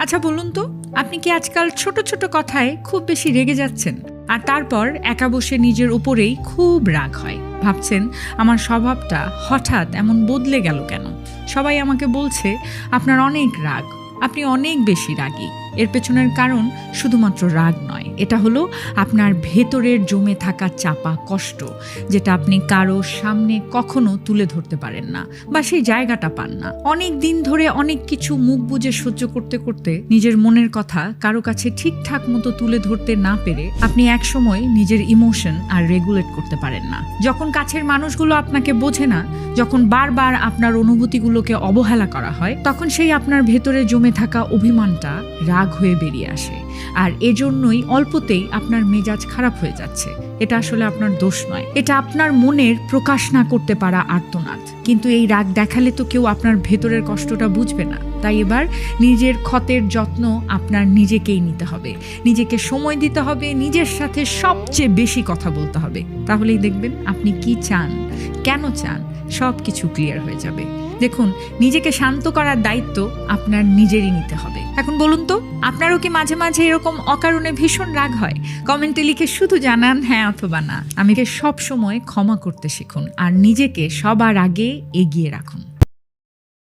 আচ্ছা বলুন তো, আপনি কি আজকাল ছোট ছোট কথায় খুব বেশি রেগে যাচ্ছেন, আর তারপর একা বসে নিজের উপরেই খুব রাগ হয়? ভাবছেন আমার স্বভাবটা হঠাৎ এমন বদলে গেল কেন? সবাই আমাকে বলছে আপনার অনেক রাগ, আপনি অনেক বেশি রাগী। এর পেছনের কারণ শুধুমাত্র রাগ নয়, এটা হলো আপনার ভেতরের জমে থাকা চাপা কষ্ট, যেটা আপনি কারো সামনে কখনো তুলে ধরতে পারেন না বা সেই জায়গাটা পান না। অনেক দিন ধরে অনেক কিছু মুখ বুজে সহ্য করতে করতে নিজের মনের কথা কারো কাছে ঠিকঠাক মতো তুলে ধরতে না পেরে আপনি একসময় নিজের ইমোশন আর রেগুলেট করতে পারেন না। যখন কাছের মানুষগুলো আপনাকে বোঝে না, যখন বারবার আপনার অনুভূতিগুলোকে অবহেলা করা হয়, তখন সেই আপনার ভেতরে জমে থাকা অভিমানটা রাগ হয়ে বেরিয়ে আসে। আর এজন্যই অল্পতেই আপনার মেজাজ খারাপ হয়ে যাচ্ছে। এটা আসলে আপনার দোষ নয়, এটা আপনার মনের প্রকাশ না করতে পারা আর্তনাদ। কিন্তু এই রাগ দেখালে তো কেউ আপনার ভেতরের কষ্টটা বুঝবে না। তাই এবার নিজের ক্ষতের যত্ন আপনার নিজেকেই নিতে হবে, নিজেকে সময় দিতে হবে, নিজের সাথে সবচেয়ে বেশি কথা বলতে হবে। তাহলেই দেখবেন আপনি কি চান, কেন চান, সব কিছু ক্লিয়ার হয়ে যাবে। দেখুন, নিজেকে শান্ত করার দায়িত্ব আপনার নিজেরই নিতে হবে। এখন বলুন তো, আপনারও কি মাঝে মাঝে এরকম অকারণে ভীষণ রাগ হয়? কমেন্টে লিখে শুধু জানান হ্যাঁ অথবা না। আমাকে সব সময় ক্ষমা করতে শিখুন আর নিজেকে সবার আগে এগিয়ে রাখুন।